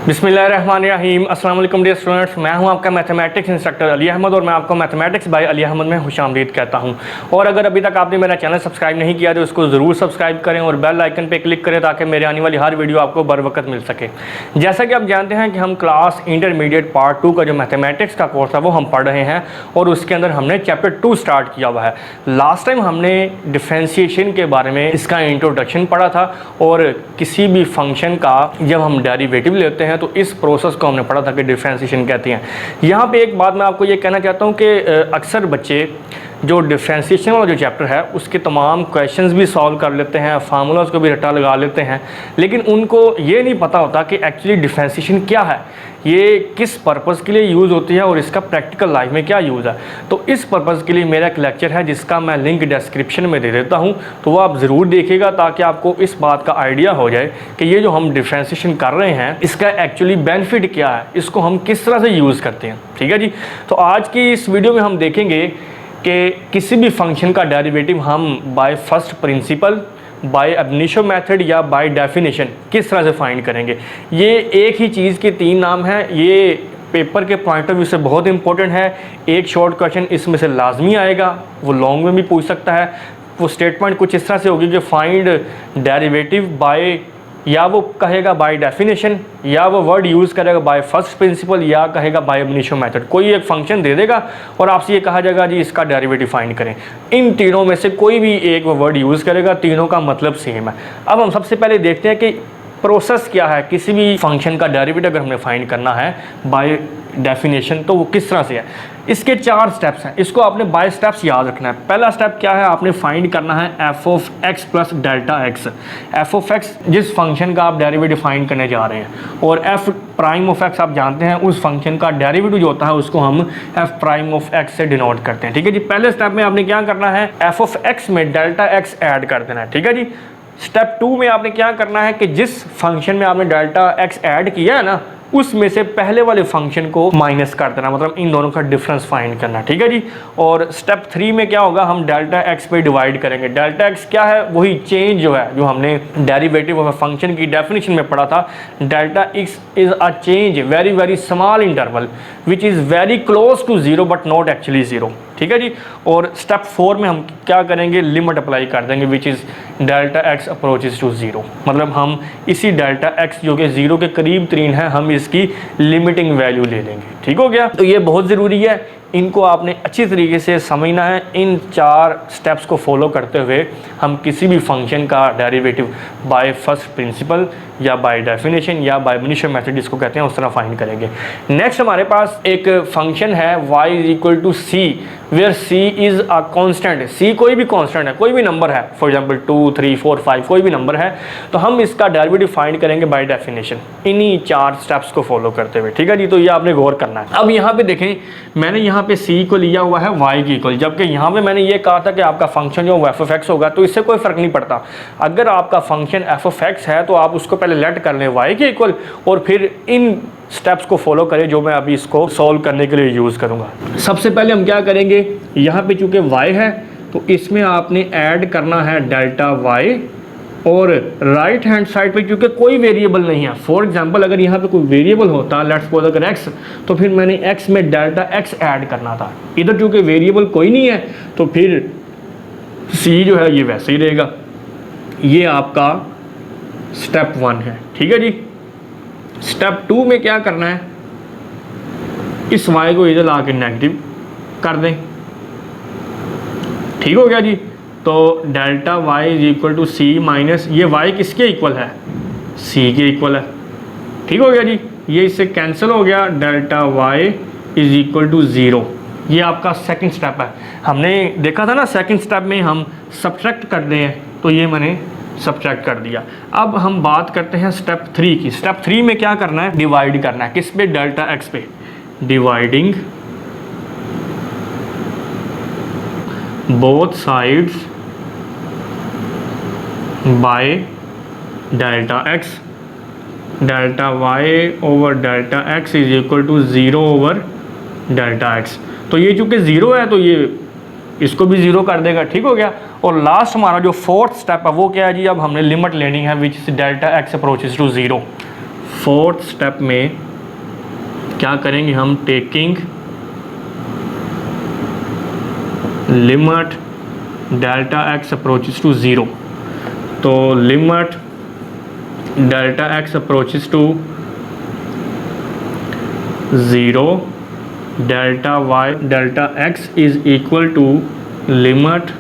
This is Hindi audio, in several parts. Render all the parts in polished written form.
बिस्मिल्लाहिर्रहमानिर्रहीम। अस्सलाम वालेकुम डियर स्टूडेंट्स, मैं हूं आपका मैथमेटिक्स इंस्ट्रक्टर अली अहमद और मैं आपको मैथमेटिक्स बाय अली अहमद में खुशामदीद कहता हूं। और अगर अभी तक आपने मेरा चैनल सब्सक्राइब नहीं किया तो उसको ज़रूर सब्सक्राइब करें और बेल आइकन पे क्लिक करें ताकि मेरे आने वाली हर वीडियो आपको बर वक्त मिल सके। जैसा कि आप जानते हैं कि हम क्लास इंटरमीडिएट पार्ट 2 का जो मैथमेटिक्स का कोर्स है वो हम पढ़ रहे हैं और उसके अंदर हमने चैप्टर 2 स्टार्ट किया हुआ है। लास्ट टाइम हमने डिफ्रेंशिएशन के बारे में इसका इंट्रोडक्शन पढ़ा था और किसी भी फंक्शन का जब हम डेरिवेटिव लेते हैं तो इस प्रोसेस को हमने पढ़ा था कि डिफ्रेंशिएशन कहते हैं। यहाँ पे एक बात मैं आपको ये कहना चाहता हूँ कि अक्सर बच्चे जो डिफ्रेंशिएशन वाला जो चैप्टर है उसके तमाम क्वेश्चंस भी सॉल्व कर लेते हैं, फार्मूलाज को भी रट्टा लगा लेते हैं, लेकिन उनको ये नहीं पता होता कि एक्चुअली डिफ्रेंशिएशन क्या है, ये किस पर्पज़ के लिए यूज़ होती है और इसका प्रैक्टिकल लाइफ में क्या यूज़ है। तो इस पर्पज़ के लिए मेरा एक लेक्चर है जिसका मैं लिंक डिस्क्रिप्शन में दे देता हूँ, तो वो आप ज़रूर देखिएगा ताकि आपको इस बात का आइडिया हो जाए कि ये जो हम डिफ्रेंशिएशन कर रहे हैं इसका एक्चुअली बेनिफिट क्या है, इसको हम किस तरह से यूज़ करते हैं। ठीक है जी। तो आज की इस वीडियो में हम देखेंगे कि किसी भी फंक्शन का डेरिवेटिव हम बाय फर्स्ट प्रिंसिपल, बाय अब इनिशियो मेथड या बाय डेफिनेशन किस तरह से फाइंड करेंगे। ये एक ही चीज़ के तीन नाम हैं। ये पेपर के पॉइंट ऑफ व्यू से बहुत इंपॉर्टेंट है। एक शॉर्ट क्वेश्चन इसमें से लाजमी आएगा, वो लॉन्ग में भी पूछ सकता है। वो स्टेटमेंट कुछ इस तरह से होगी कि फाइंड डेरिवेटिव बाय, या वो कहेगा बाय डेफिनेशन, या वो वर्ड यूज़ करेगा बाय फर्स्ट प्रिंसिपल, या कहेगा बाय इनिशियो मेथड। कोई एक फंक्शन दे देगा और आपसे ये कहा जाएगा जी इसका डेरिवेटिव फाइंड करें। इन तीनों में से कोई भी एक वो वर्ड यूज़ करेगा, तीनों का मतलब सेम है। अब हम सबसे पहले देखते हैं कि प्रोसेस क्या है किसी भी फंक्शन का डेरिवेटिव अगर हमें फाइंड करना है बाय डेफिनेशन, तो वो किस तरह से है। इसके 4 स्टेप्स हैं, इसको आपने बाय स्टेप्स याद रखना है। पहला स्टेप क्या है, आपने फाइंड करना है F of x plus delta x. F of x जिस फंक्शन का आप डेरिवेटिव फाइंड करने जा रहे हैं, और एफ प्राइम ऑफ एक्स आप जानते हैं उस फंक्शन का डेरिवेटिव जो होता है उसको हम एफ प्राइम ऑफ एक्स से डिनोट करते हैं। ठीक है जी। पहले स्टेप में आपने क्या करना है, एफ ऑफ एक्स में डेल्टा एक्स ऐड कर देना है। ठीक है जी। स्टेप 2 में आपने क्या करना है कि जिस फंक्शन में आपने डेल्टा एक्स ऐड किया है ना उसमें से पहले वाले फंक्शन को माइनस कर देना, मतलब इन दोनों का डिफरेंस फाइंड करना। ठीक है जी। और स्टेप 3 में क्या होगा, हम डेल्टा एक्स पे डिवाइड करेंगे। डेल्टा एक्स क्या है, वही चेंज जो है जो हमने डेरिवेटिव ऑफ फंक्शन की डेफिनेशन में पढ़ा था। Delta x is a change very very small interval which is very close to zero but not actually zero. ठीक है जी। और स्टेप 4 में हम क्या करेंगे, लिमिट अप्लाई कर देंगे which is delta x approaches to zero, मतलब हम इसी डेल्टा एक्स जो कि ज़ीरो के करीब तरीन है हम इसकी लिमिटिंग वैल्यू ले लेंगे। ठीक हो गया। तो ये बहुत ज़रूरी है, इनको आपने अच्छी तरीके से समझना है। इन 4 स्टेप्स को फॉलो करते हुए हम किसी भी फंक्शन का डेरिवेटिव बाय फर्स्ट प्रिंसिपल या बाय डेफिनेशन या बाय इनिशियो मेथड जिसको कहते हैं उस तरह फाइंड करेंगे। नेक्स्ट हमारे पास एक फंक्शन है y is equal to c where c is a constant. c कोई भी कांस्टेंट है, कोई भी नंबर है, फॉर एग्जांपल 2, 3, 4, 5 कोई भी नंबर है, तो हम इसका डेरिवेटिव फाइंड करेंगे बाय डेफिनेशन इन्हीं 4 स्टेप्स को फॉलो करते हुए। ठीक है जी। तो ये आपने गौर करना है। अब यहाँ पे देखें, मैंने यहाँ पे c को लिया हुआ है y की इक्वल, जबकि यहाँ पे मैंने ये कहा था कि आपका फंक्शन जो f ऑफ x होगा, तो इससे कोई फ़र्क नहीं पड़ता। अगर आपका फंक्शन f ऑफ x है तो आप उसको पहले लेट कर लें y के इक्वल और फिर इन स्टेप्स को फॉलो करें जो मैं अभी इसको सॉल्व करने के लिए यूज़ करूँगा। सबसे पहले हम क्या करेंगे, यहाँ पे चूँकि y है तो इसमें आपने ऐड करना है डेल्टा y, और राइट हैंड साइड पे क्योंकि कोई वेरिएबल नहीं है, फॉर एग्जांपल अगर यहाँ पे कोई वेरिएबल होता, लेट्स सपोज अगर x, तो फिर मैंने x में डेल्टा x ऐड करना था। इधर चूँकि वेरिएबल कोई नहीं है तो फिर c जो है ये वैसे ही रहेगा। ये आपका स्टेप 1 है। ठीक है जी। स्टेप 2 में क्या करना है, इस y को इधर ला के नेगेटिव कर दें। ठीक हो गया जी। तो delta y is equal to c minus, ये y किसके इक्वल है, c के इक्वल है। ठीक हो गया जी। ये इससे कैंसिल हो गया, delta y is equal to 0। ये आपका सेकंड स्टेप है। हमने देखा था ना सेकंड स्टेप में हम सब्ट्रैक्ट कर दें, तो ये मैंने सब्ट्रैक्ट कर दिया। अब हम बात करते हैं स्टेप 3 की। स्टेप 3 में क्या करना है, डिवाइड करना है। किस पे, डेल्टा एक्स पे। Dividing both sides by delta x. Delta y over delta x is equal to 0 over delta x. तो ये चूँकि 0 है तो ये इसको भी 0 कर देगा। ठीक हो गया। और लास्ट हमारा जो 4th स्टेप है वो क्या है जी, अब हमने लिमिट लेनी है which is delta x approaches to 0। Fourth step में क्या करेंगे हम, taking limit delta x approaches to zero. तो limit delta x approaches to zero, delta X is equal to limit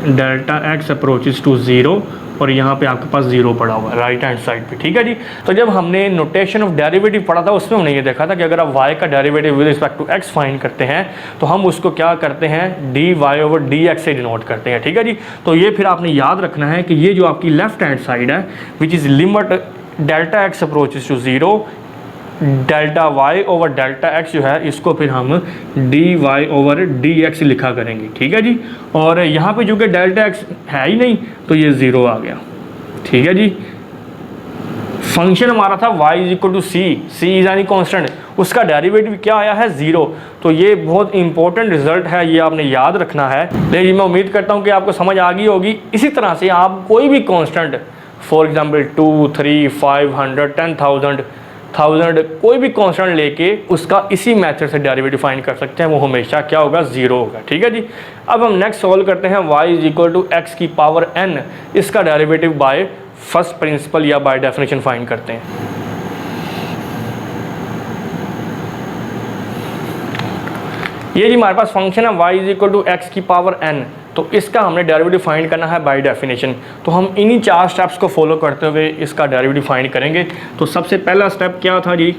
delta x approaches to zero, और यहाँ पे आपके पास ज़ीरो पड़ा हुआ है राइट हैंड साइड पे। ठीक है जी। तो जब हमने नोटेशन ऑफ डेरिवेटिव पढ़ा था उसमें हमने ये देखा था कि अगर आप y का derivative with respect to x find करते हैं तो हम उसको क्या करते हैं, dy/dx से डिनोट करते हैं। ठीक है जी। तो ये फिर आपने याद रखना है कि ये जो आपकी लेफ्ट हैंड साइड है which is limit delta x approaches to zero, delta y over delta x जो है इसको फिर हम dy/dx लिखा करेंगे। ठीक है जी। और यहाँ पे जो कि डेल्टा x है ही नहीं तो ये ज़ीरो आ गया। ठीक है जी। फंक्शन हमारा था y is equal to c is यानी कॉन्स्टेंट, उसका डेरिवेटिव क्या आया है, ज़ीरो। तो ये बहुत इंपॉर्टेंट रिजल्ट है, ये आपने याद रखना है। लेकिन मैं उम्मीद करता हूँ कि आपको समझ आ गई होगी। इसी तरह से आप कोई भी कॉन्स्टेंट, फॉर एग्जाम्पल 2, 3, 500, 10,000, कोई भी कांस्टेंट लेके उसका इसी मेथड से डेरिवेटिव फाइंड कर सकते हैं, वो हमेशा क्या होगा, ज़ीरो होगा। ठीक है जी। अब हम नेक्स्ट सॉल्व करते हैं y is equal to x की पावर n, इसका डेरिवेटिव बाय फर्स्ट प्रिंसिपल या बाय डेफिनेशन फाइंड करते हैं। ये जी हमारे पास फंक्शन है y is equal to x की पावर n, तो इसका हमने डेरिवेटिव फाइंड करना है बाय डेफिनेशन। तो हम इन्हीं 4 स्टेप्स को फॉलो करते हुए इसका डेरिवेटिव फाइंड करेंगे। तो सबसे पहला स्टेप क्या था जी,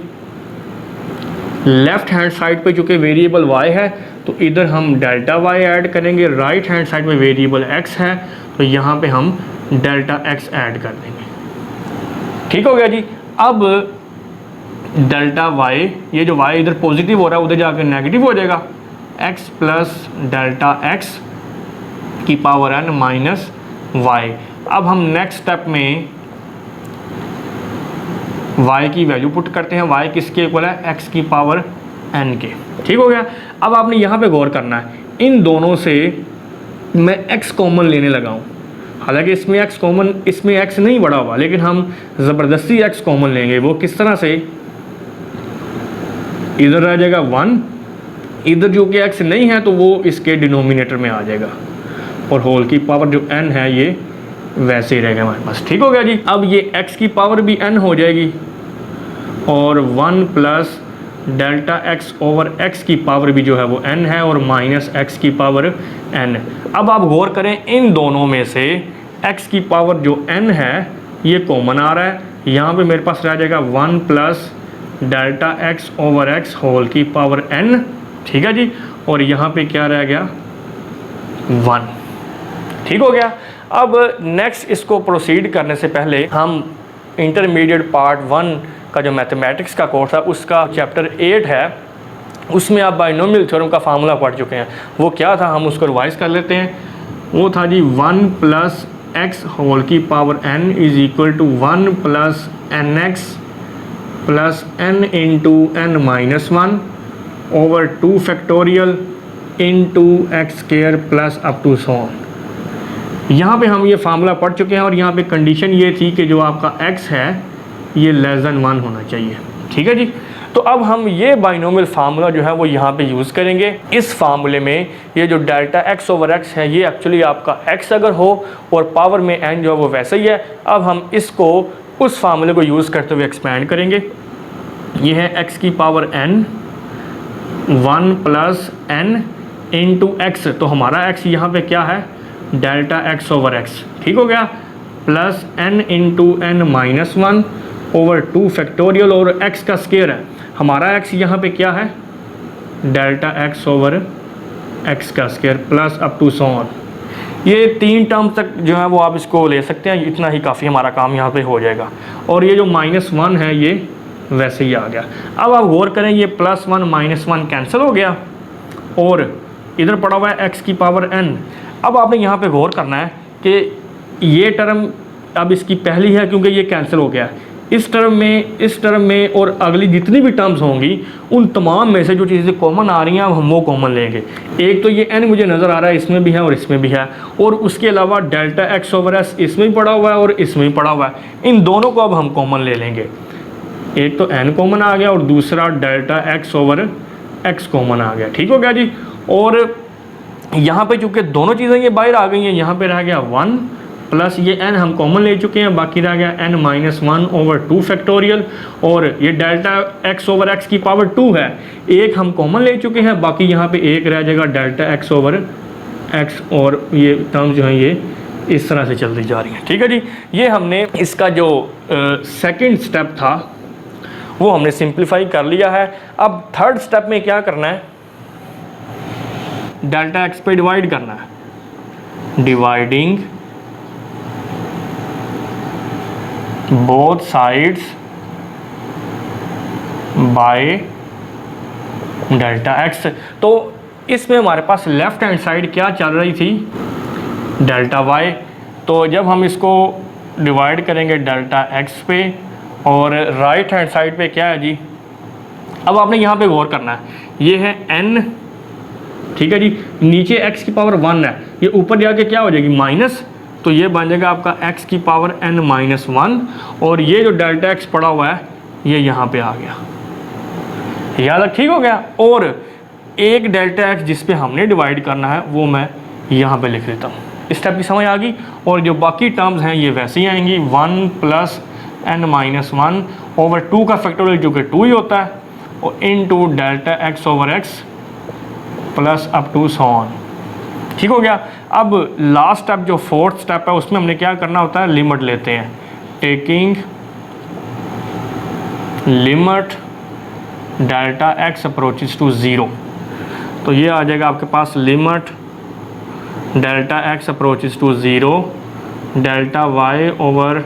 लेफ्ट हैंड साइड पे जो कि वेरिएबल y है तो इधर हम डेल्टा y ऐड करेंगे, राइट हैंड साइड में वेरिएबल x है तो यहाँ पे हम डेल्टा x ऐड कर देंगे। ठीक हो गया जी। अब डेल्टा y, ये जो y इधर पॉजिटिव हो रहा है उधर जाकर नेगेटिव हो जाएगा, x प्लस डेल्टा x की पावर n माइनस y। अब हम नेक्स्ट स्टेप में y की वैल्यू पुट करते हैं, y किसके इक्वल है, x की पावर n के। ठीक हो गया। अब आपने यहाँ पे गौर करना है, इन दोनों से मैं x कॉमन लेने लगा हूँ, हालांकि इसमें x कॉमन, इसमें x नहीं बढ़ा हुआ, लेकिन हम ज़बरदस्ती x कॉमन लेंगे। वो किस तरह से, इधर रह जाएगा 1, इधर जो कि x नहीं है तो वो इसके डिनोमिनेटर में आ जाएगा, और होल की पावर जो n है ये वैसे ही रहेगा हमारे पास। ठीक हो गया जी। अब ये x की पावर भी n हो जाएगी, और 1 plus delta x over x की पावर भी जो है वो n है, और माइनस x की पावर n। अब आप गौर करें, इन दोनों में से x की पावर जो n है ये कॉमन आ रहा है, यहाँ पे मेरे पास रह जाएगा 1 plus delta x over x whole की पावर n। ठीक है जी। और यहाँ पे क्या रह गया, 1। ठीक हो गया। अब नेक्स्ट इसको प्रोसीड करने से पहले हम इंटरमीडिएट पार्ट 1 का जो मैथमेटिक्स का कोर्स है उसका चैप्टर 8 है, उसमें आप बाइनोमियल थ्योरम का फार्मूला पढ़ चुके हैं। वो क्या था, हम उसको रिवाइज कर लेते हैं। वो था जी 1 प्लस एक्स होल की power n is equal to 1 plus n x plus n into n minus 1 over 2 factorial into x square plus up to so on. यहाँ पे हम ये फार्मूला पढ़ चुके हैं, और यहाँ पे कंडीशन ये थी कि जो आपका x है ये लेस देन 1 होना चाहिए। ठीक है जी। तो अब हम ये बाइनोमियल फार्मूला जो है वो यहाँ पे यूज़ करेंगे। इस फार्मूले में ये जो डेल्टा x ओवर x है ये एक्चुअली आपका x अगर हो और पावर में n जो है वो वैसे ही है। अब हम इसको उस फार्मूले को यूज़ करते हुए एक्सपेंड करेंगे। ये है x की power n 1 plus n into x, तो हमारा x यहाँ पे क्या है, डेल्टा x ओवर x। ठीक हो गया। Plus n into n minus 1 over 2 factorial, और x का स्क्वायर है, हमारा x यहाँ पे क्या है, डेल्टा x ओवर x का square plus up to so on. ये 3 टर्म तक जो है वो आप इसको ले सकते हैं, इतना ही काफ़ी हमारा काम यहाँ पे हो जाएगा। और ये जो माइनस 1 है ये वैसे ही आ गया। अब आप गौर करें, ये प्लस 1 माइनस 1 कैंसिल हो गया, और इधर पड़ा हुआ है x की पावर n। अब आपने यहाँ पे गौर करना है कि ये टर्म अब इसकी पहली है क्योंकि ये कैंसिल हो गया। इस टर्म में और अगली जितनी भी टर्म्स होंगी उन तमाम में से जो चीज़ें कॉमन आ रही हैं अब हम वो कॉमन लेंगे। एक तो ये n मुझे नज़र आ रहा है, इसमें भी है और इसमें भी है, और उसके अलावा डेल्टा x ओवर s इसमें भी पड़ा हुआ है और इसमें भी पड़ा हुआ है। इन दोनों को अब हम कॉमन ले लेंगे। एक तो n कॉमन आ गया और दूसरा delta x over x common आ गया। ठीक हो गया जी। और यहाँ पे चूँकि दोनों चीज़ें ये बाहर आ गई हैं, यहाँ पे रह गया 1 प्लस ये n हम कॉमन ले चुके हैं, बाकी रह गया n माइनस 1 ओवर 2 फैक्टोरियल, और ये डेल्टा x ओवर x की पावर 2 है, एक हम कॉमन ले चुके हैं, बाकी यहाँ पे एक रह जाएगा डेल्टा x ओवर x, और ये टर्म जो है ये इस तरह से चलती जा रही है। ठीक है जी। ये हमने इसका जो सेकंड स्टेप था वो हमने सिंप्लीफाई कर लिया है। अब थर्ड स्टेप में क्या करना है, डेल्टा x पे डिवाइड करना है, dividing both sides by delta x। तो इसमें हमारे पास लेफ्ट हैंड साइड क्या चल रही थी, डेल्टा y। तो जब हम इसको डिवाइड करेंगे डेल्टा x पे, और राइट हैंड साइड पे क्या है जी, अब आपने यहाँ पे गौर करना है, ये है n, ठीक है जी, नीचे x की पावर 1 है, ये ऊपर जाके क्या हो जाएगी माइनस, तो ये बन जाएगा आपका x की पावर n माइनस 1, और ये जो डेल्टा x पड़ा हुआ है ये यहाँ पे आ गया, याद ठीक हो गया। और एक डेल्टा x जिस पे हमने डिवाइड करना है वो मैं यहाँ पे लिख देता हूँ। स्टेप की समझ आ गई। और जो बाकी टर्म्स हैं ये वैसे ही आएंगी, 1 प्लस n माइनस 1 ओवर 2 का फैक्टोरियल जो कि 2 ही होता है, और into delta x over x plus up to so on. ठीक हो गया। अब लास्ट स्टेप जो फोर्थ स्टेप है उसमें हमने क्या करना होता है, लिमिट लेते हैं, taking limit delta x approaches to 0। तो ये आ जाएगा आपके पास limit delta x approaches to 0 delta y over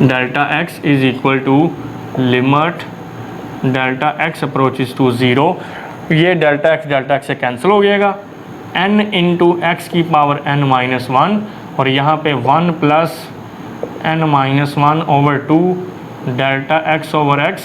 delta x is equal to limit delta x approaches to 0। ये डेल्टा x से कैंसिल हो जाएगा, n इंटू एक्स की पावर n माइनस 1, और यहाँ पे 1 plus n minus 1 over 2 delta x over x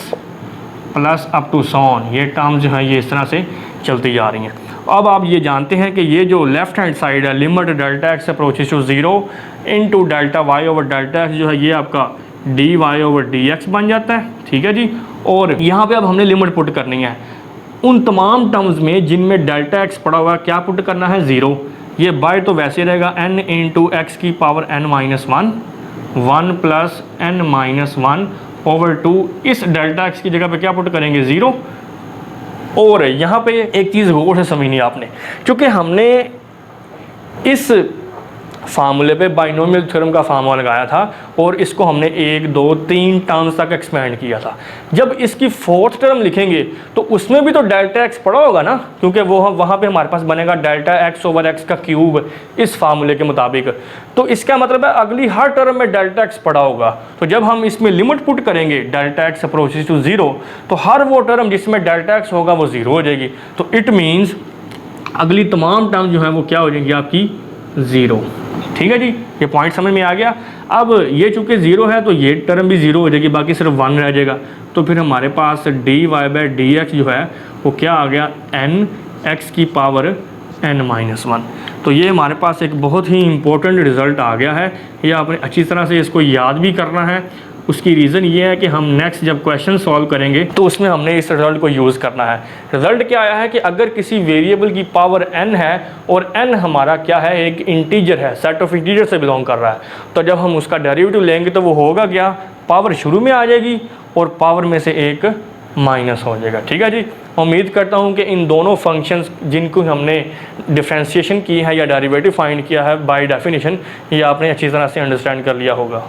plus up to so on. ये टर्म जो है ये इस तरह से चलती जा रही हैं। अब आप ये जानते हैं कि ये जो लेफ्ट हैंड साइड है, limit delta x approaches to 0 into delta y over delta x, जो है ये आपका dy ओवर dx बन जाता है। ठीक है जी। और यहाँ पे अब हमने लिमिट पुट करनी है उन तमाम टर्म्स में जिनमें डेल्टा x पड़ा हुआ है, क्या पुट करना है, 0। ये बाय तो वैसे रहेगा n इंटू एक्स की power n minus 1, 1 plus n minus 1 over 2, इस डेल्टा x की जगह पे क्या पुट करेंगे, 0। और यहाँ पे एक चीज़ गौर से समझनी आपने, क्योंकि हमने इस फार्मूले पे बाइनोमियल थ्योरम का फार्मूला लगाया था और इसको हमने 1 2 3 टर्म्स तक एक्सपेंड किया था। जब इसकी फोर्थ टर्म लिखेंगे तो उसमें भी तो डेल्टा x पड़ा होगा ना, क्योंकि वो वहाँ पे हमारे पास बनेगा डेल्टा x ओवर x का क्यूब इस फार्मूले के मुताबिक। तो इसका मतलब है अगली हर टर्म में डेल्टा x पड़ा होगा। तो जब हम इसमें लिमिट पुट करेंगे डेल्टा x अप्रोचेस टू 0, तो हर वो टर्म जिसमें डेल्टा x होगा वो 0 हो जाएगी। तो इट मीन्स अगली तमाम टर्म जो है वो क्या हो जाएंगी आपकी, 0। ठीक है जी, ये पॉइंट समझ में आ गया। अब ये चूँकि 0 है तो ये टर्म भी 0 हो जाएगी, बाकी सिर्फ 1 रह जाएगा। तो फिर हमारे पास dy बाई dx जो है वो क्या आ गया, n x की पावर n माइनस 1। तो ये हमारे पास एक बहुत ही इंपॉर्टेंट रिज़ल्ट आ गया है। ये आपने अच्छी तरह से इसको याद भी करना है। उसकी रीज़न ये है कि हम नेक्स्ट जब क्वेश्चन सॉल्व करेंगे तो उसमें हमने इस रिज़ल्ट को यूज़ करना है। रिज़ल्ट क्या आया है कि अगर किसी वेरिएबल की पावर n है और n हमारा क्या है, एक इंटीजर है, सेट ऑफ इंटीजर से बिलोंग कर रहा है, तो जब हम उसका डेरिवेटिव लेंगे तो वो होगा क्या, पावर शुरू में आ जाएगी और पावर में से एक माइनस हो जाएगा। ठीक है जी। उम्मीद करता हूँ कि इन दोनों फंक्शंस जिनको हमने डिफ्रेंशिएशन की है या डेरिवेटिव फाइंड किया है बाय डेफिनेशन, ये आपने अच्छी तरह से अंडरस्टैंड कर लिया होगा।